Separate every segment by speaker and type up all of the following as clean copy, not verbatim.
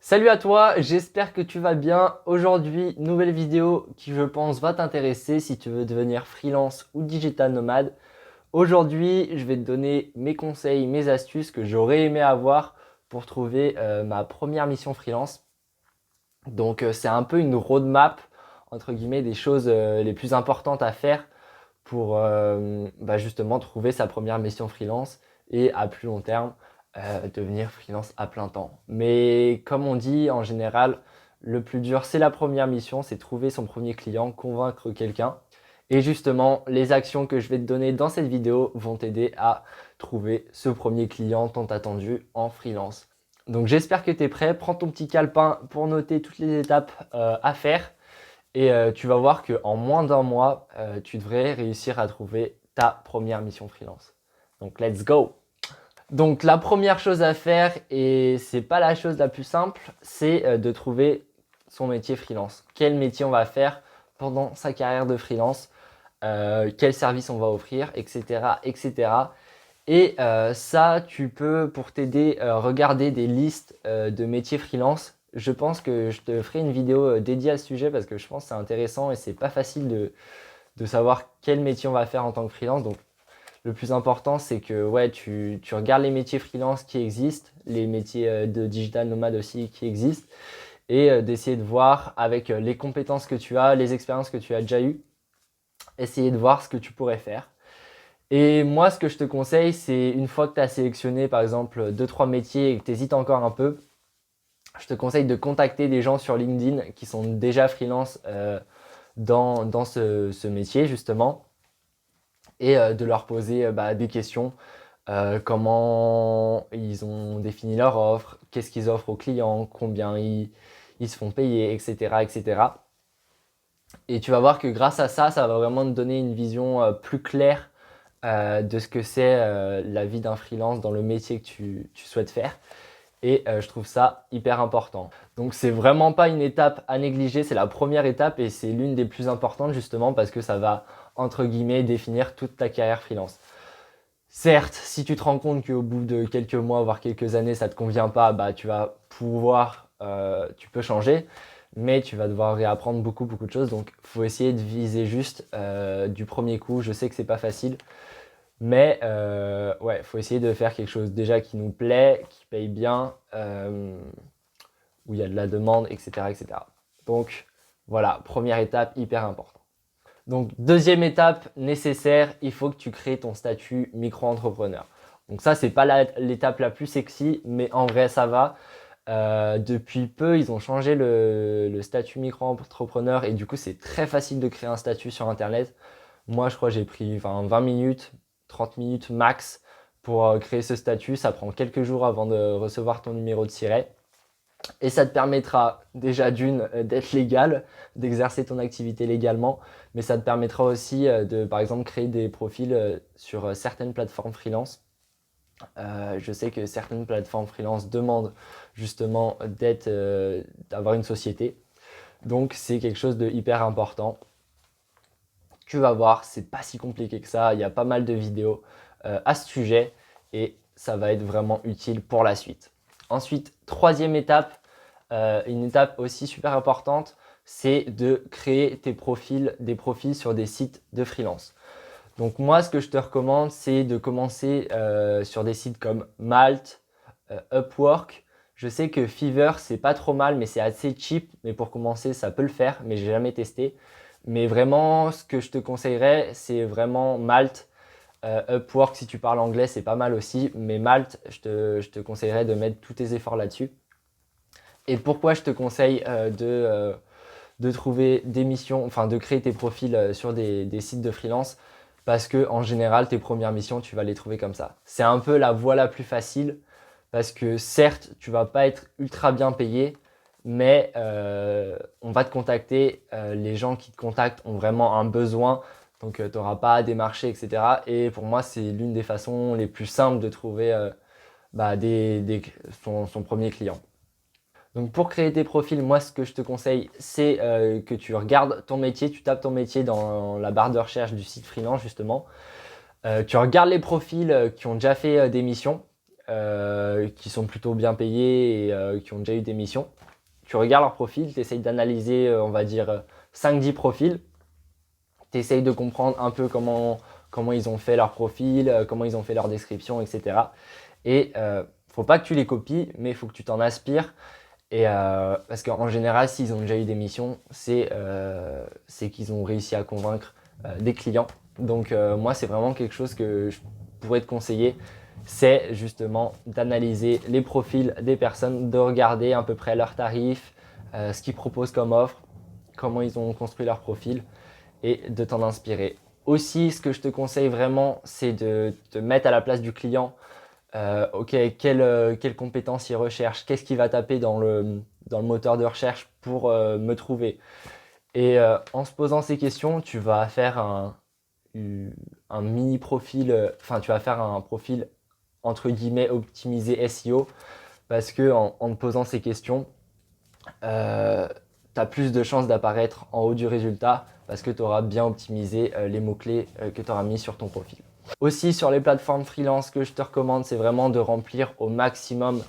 Speaker 1: Salut à toi, j'espère que tu vas bien. Aujourd'hui, nouvelle vidéo qui je pense va t'intéresser si tu veux devenir freelance ou digital nomade. Aujourd'hui, je vais te donner mes conseils, mes astuces que j'aurais aimé avoir pour trouver ma première mission freelance. Donc c'est un peu une roadmap, entre guillemets, des choses les plus importantes à faire pour justement trouver sa première mission freelance et à plus long terme devenir freelance à plein temps. Mais comme on dit en général, le plus dur c'est la première mission, c'est trouver son premier client, convaincre quelqu'un. Et justement, les actions que je vais te donner dans cette vidéo vont t'aider à trouver ce premier client tant attendu en freelance. Donc j'espère que tu es prêt, prends ton petit calepin pour noter toutes les étapes à faire. Et tu vas voir qu'en moins d'un mois, tu devrais réussir à trouver ta première mission freelance. Donc, let's go! Donc, la première chose à faire, et c'est pas la chose la plus simple, c'est de trouver son métier freelance. Quel métier on va faire pendant sa carrière de freelance, quel service on va offrir, etc. etc. Et ça, tu peux, pour t'aider, regarder des listes de métiers freelance. Je pense que je te ferai une vidéo dédiée à ce sujet parce que je pense que c'est intéressant et c'est pas facile de savoir quel métier on va faire en tant que freelance. Donc, le plus important, c'est que ouais, tu regardes les métiers freelance qui existent, les métiers de digital nomade aussi qui existent, et d'essayer de voir avec les compétences que tu as, les expériences que tu as déjà eues, essayer de voir ce que tu pourrais faire. Et moi, ce que je te conseille, c'est une fois que tu as sélectionné par exemple deux trois métiers et que tu hésites encore un peu, je te conseille de contacter des gens sur LinkedIn qui sont déjà freelance dans ce métier justement et de leur poser des questions. Comment ils ont défini leur offre, qu'est-ce qu'ils offrent aux clients, combien ils se font payer, etc., etc. Et tu vas voir que grâce à ça, ça va vraiment te donner une vision plus claire de ce que c'est la vie d'un freelance dans le métier que tu souhaites faire. Et je trouve ça hyper important. Donc c'est vraiment pas une étape à négliger, c'est la première étape et c'est l'une des plus importantes justement parce que ça va entre guillemets définir toute ta carrière freelance. Certes, si tu te rends compte qu'au bout de quelques mois, voire quelques années, ça te convient pas, bah tu vas pouvoir, tu peux changer, mais tu vas devoir réapprendre beaucoup de choses. Donc faut essayer de viser juste du premier coup. Je sais que c'est pas facile, mais ouais, faut essayer de faire quelque chose déjà qui nous plaît, qui paye bien, où il y a de la demande, etc., etc. Donc voilà, première étape hyper importante. Donc deuxième étape nécessaire, il faut que tu crées ton statut micro-entrepreneur. Donc ça, c'est pas l'étape la plus sexy, mais en vrai, ça va. Depuis peu, ils ont changé le statut micro-entrepreneur et du coup, c'est très facile de créer un statut sur Internet. Moi, je crois que j'ai pris 20 minutes, 30 minutes max pour créer ce statut. Ça prend quelques jours avant de recevoir ton numéro de siret. Et ça te permettra déjà d'une d'être légal, d'exercer ton activité légalement, mais ça te permettra aussi de, par exemple, créer des profils sur certaines plateformes freelance. Je sais que certaines plateformes freelance demandent justement d'avoir une société. Donc c'est quelque chose de hyper important. Tu vas voir, c'est pas si compliqué que ça. Il y a pas mal de vidéos à ce sujet et ça va être vraiment utile pour la suite. Ensuite, troisième étape, une étape aussi super importante, c'est de créer des profils sur des sites de freelance. Donc moi, ce que je te recommande, c'est de commencer sur des sites comme Malt, Upwork. Je sais que Fiverr, c'est pas trop mal, mais c'est assez cheap. Mais pour commencer, ça peut le faire, mais j'ai jamais testé. Mais vraiment, ce que je te conseillerais, c'est vraiment Malt. Upwork, si tu parles anglais, c'est pas mal aussi. Mais Malt, je te conseillerais de mettre tous tes efforts là-dessus. Et pourquoi je te conseille de trouver des missions, enfin de créer tes profils sur des sites de freelance parce que en général, tes premières missions, tu vas les trouver comme ça. C'est un peu la voie la plus facile parce que certes, tu vas pas être ultra bien payé, mais on va te contacter. Les gens qui te contactent ont vraiment un besoin, donc tu n'auras pas à démarcher, etc. Et pour moi, c'est l'une des façons les plus simples de trouver son premier client. Donc pour créer tes profils, moi ce que je te conseille, c'est que tu regardes ton métier, tu tapes ton métier dans la barre de recherche du site freelance justement. Tu regardes les profils qui ont déjà fait des missions. qui sont plutôt bien payés et qui ont déjà eu des missions. Tu regardes leur profil, tu essayes d'analyser, on va dire, 5-10 profils. Tu essayes de comprendre un peu comment ils ont fait leur profil, comment ils ont fait leur description, etc. Et faut pas que tu les copies, mais il faut que tu t'en aspires. Et parce qu'en général, s'ils ont déjà eu des missions, c'est qu'ils ont réussi à convaincre des clients. Donc moi, c'est vraiment quelque chose que je pourrais te conseiller. C'est justement d'analyser les profils des personnes, de regarder à peu près leurs tarifs, ce qu'ils proposent comme offre, comment ils ont construit leur profil et de t'en inspirer. Aussi, ce que je te conseille vraiment, c'est de te mettre à la place du client. Ok, quelles compétences il recherche, qu'est-ce qu'il va taper dans le moteur de recherche pour me trouver. Et en se posant ces questions, tu vas faire un mini profil, enfin tu vas faire un profil entre guillemets optimisé SEO parce que en te posant ces questions, tu as plus de chances d'apparaître en haut du résultat parce que tu auras bien optimisé les mots-clés que tu auras mis sur ton profil. Aussi sur les plateformes freelance, ce que je te recommande, c'est vraiment de remplir au maximum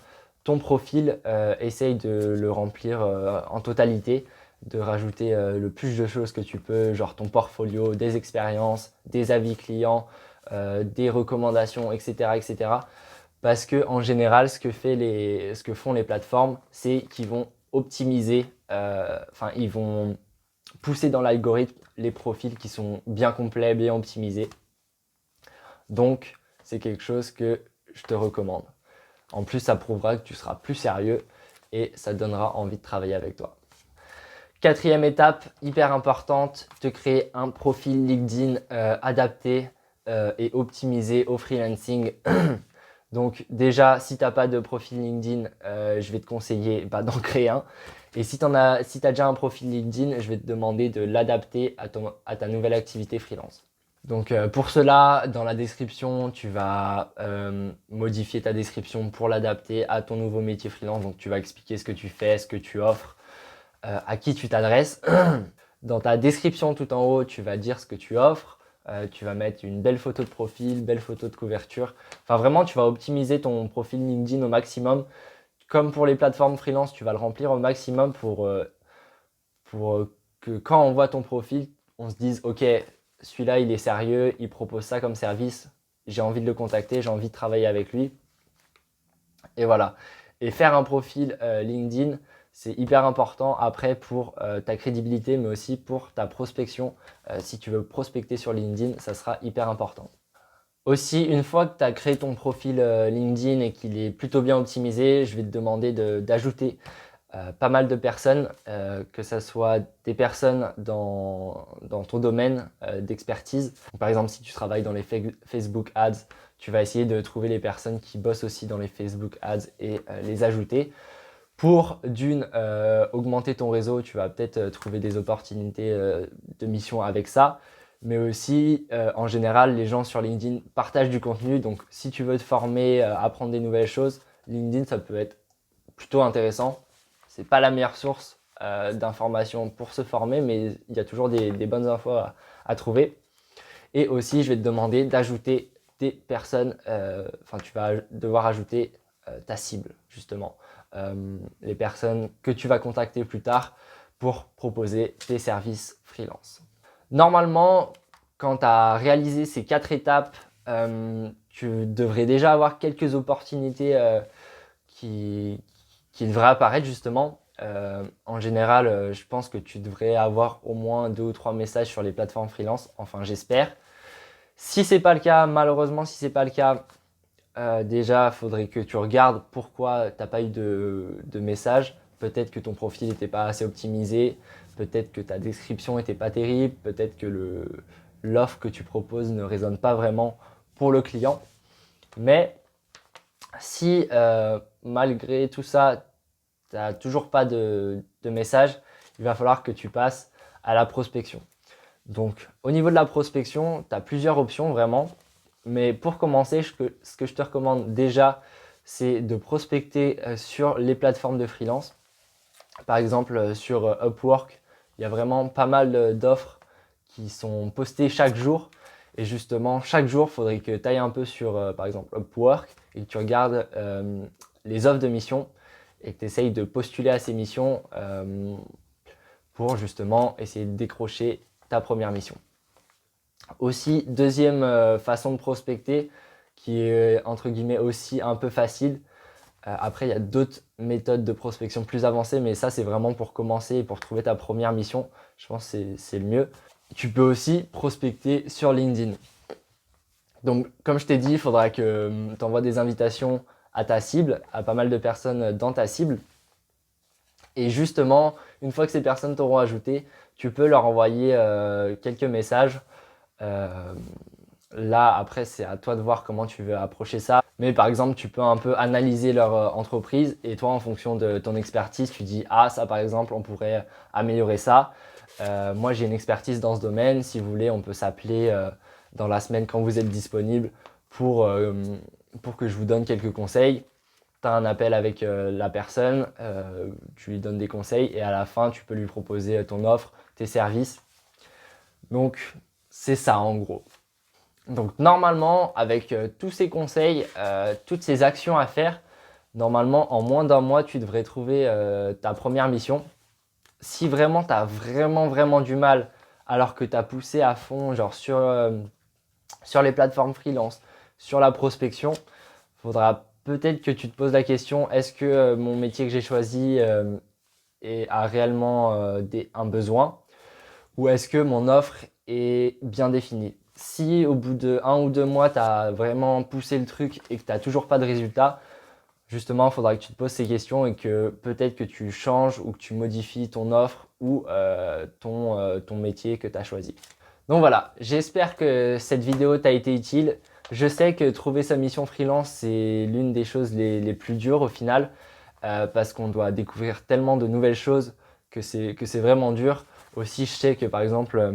Speaker 1: ton profil. Essaye de le remplir en totalité, de rajouter le plus de choses que tu peux, genre ton portfolio, des expériences, des avis clients, des recommandations, etc., etc. Parce que en général, ce que font les plateformes, c'est qu'ils vont optimiser, ils vont pousser dans l'algorithme les profils qui sont bien complets, bien optimisés. Donc, c'est quelque chose que je te recommande. En plus, ça prouvera que tu seras plus sérieux et ça donnera envie de travailler avec toi. Quatrième étape, hyper importante, te créer un profil LinkedIn adapté et optimisé au freelancing. Donc déjà, si tu n'as pas de profil LinkedIn, je vais te conseiller d'en créer un. Et si tu as déjà un profil LinkedIn, je vais te demander de l'adapter à ta nouvelle activité freelance. Donc pour cela, dans la description, tu vas modifier ta description pour l'adapter à ton nouveau métier freelance. Donc tu vas expliquer ce que tu fais, ce que tu offres, à qui tu t'adresses. Dans ta description tout en haut, tu vas dire ce que tu offres. Tu vas mettre une belle photo de profil, belle photo de couverture. Enfin vraiment, tu vas optimiser ton profil LinkedIn au maximum. Comme pour les plateformes freelance, tu vas le remplir au maximum pour que quand on voit ton profil, on se dise ok, celui-là il est sérieux, il propose ça comme service, j'ai envie de le contacter, j'ai envie de travailler avec lui. Et voilà. Et faire un profil LinkedIn, c'est hyper important après pour ta crédibilité, mais aussi pour ta prospection. Si tu veux prospecter sur LinkedIn, ça sera hyper important. Aussi, une fois que tu as créé ton profil LinkedIn et qu'il est plutôt bien optimisé, je vais te demander d'ajouter pas mal de personnes, que ce soit des personnes dans ton domaine d'expertise. Par exemple, si tu travailles dans les Facebook Ads, tu vas essayer de trouver les personnes qui bossent aussi dans les Facebook Ads et les ajouter. Pour augmenter ton réseau, tu vas peut-être trouver des opportunités de mission avec ça. Mais aussi, en général, les gens sur LinkedIn partagent du contenu. Donc, si tu veux te former, apprendre des nouvelles choses, LinkedIn, ça peut être plutôt intéressant. C'est pas la meilleure source d'informations pour se former, mais il y a toujours des bonnes infos à trouver. Et aussi, je vais te demander d'ajouter des personnes, tu vas devoir ajouter ta cible, justement. Les personnes que tu vas contacter plus tard pour proposer tes services freelance. Normalement, quand tu as réalisé ces 4 étapes, tu devrais déjà avoir quelques opportunités qui devraient apparaître justement. En général, je pense que tu devrais avoir au moins 2 ou 3 messages sur les plateformes freelance, enfin j'espère. Si c'est pas le cas, malheureusement si c'est pas le cas, déjà il faudrait que tu regardes pourquoi tu n'as pas eu de message. Peut-être que ton profil n'était pas assez optimisé, peut-être que ta description n'était pas terrible, peut-être que l'offre que tu proposes ne résonne pas vraiment pour le client. Mais si malgré tout ça, tu n'as toujours pas de message, il va falloir que tu passes à la prospection. Donc au niveau de la prospection, tu as plusieurs options vraiment. Mais pour commencer, ce que je te recommande déjà, c'est de prospecter sur les plateformes de freelance. Par exemple, sur Upwork, il y a vraiment pas mal d'offres qui sont postées chaque jour. Et justement, chaque jour, il faudrait que tu ailles un peu sur, par exemple, Upwork et que tu regardes les offres de missions et que tu essayes de postuler à ces missions pour justement essayer de décrocher ta première mission. Aussi, deuxième façon de prospecter qui est entre guillemets aussi un peu facile. Après, il y a d'autres méthodes de prospection plus avancées, mais ça, c'est vraiment pour commencer et pour trouver ta première mission. Je pense que c'est le mieux. Tu peux aussi prospecter sur LinkedIn. Donc, comme je t'ai dit, il faudra que tu envoies des invitations à ta cible, à pas mal de personnes dans ta cible. Et justement, une fois que ces personnes t'auront ajouté, tu peux leur envoyer quelques messages. Euh, Là, après, c'est à toi de voir comment tu veux approcher ça. Mais par exemple, tu peux un peu analyser leur entreprise et toi, en fonction de ton expertise, tu dis, ah, ça par exemple, on pourrait améliorer ça. Moi, j'ai une expertise dans ce domaine. Si vous voulez, on peut s'appeler dans la semaine quand vous êtes disponible pour que je vous donne quelques conseils. Tu as un appel avec la personne, tu lui donnes des conseils et à la fin, tu peux lui proposer ton offre, tes services. Donc, c'est ça en gros. Donc normalement, avec tous ces conseils, toutes ces actions à faire, normalement en moins d'un mois, tu devrais trouver ta première mission. Si vraiment tu as vraiment du mal, alors que tu as poussé à fond, genre sur les plateformes freelance, sur la prospection, il faudra peut-être que tu te poses la question, est-ce que mon métier que j'ai choisi a réellement un besoin ou est-ce que mon offre est bien définie? Si au bout de 1 ou 2 mois, tu as vraiment poussé le truc et que tu n'as toujours pas de résultat, justement, il faudra que tu te poses ces questions et que peut-être que tu changes ou que tu modifies ton offre ou ton métier que tu as choisi. Donc voilà, j'espère que cette vidéo t'a été utile. Je sais que trouver sa mission freelance, c'est l'une des choses les plus dures au final, parce qu'on doit découvrir tellement de nouvelles choses que c'est vraiment dur. Aussi, je sais que par exemple,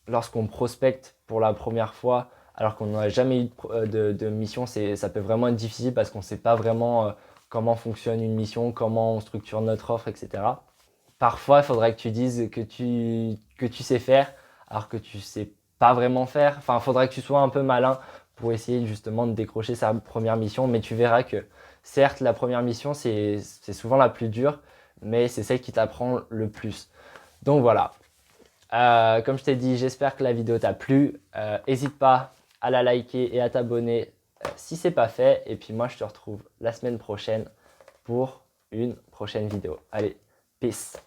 Speaker 1: lorsqu'on prospecte pour la première fois, alors qu'on n'a jamais eu de mission, ça peut vraiment être difficile parce qu'on ne sait pas vraiment comment fonctionne une mission, comment on structure notre offre, etc. Parfois, il faudrait que tu dises que tu sais faire, alors que tu sais pas vraiment faire. Enfin, il faudrait que tu sois un peu malin pour essayer justement de décrocher sa première mission. Mais tu verras que certes, la première mission, c'est souvent la plus dure, mais c'est celle qui t'apprend le plus. Donc voilà. Comme je t'ai dit, j'espère que la vidéo t'a plu. N'hésite pas à la liker et à t'abonner si c'est pas fait. Et puis moi, je te retrouve la semaine prochaine pour une prochaine vidéo. Allez, peace!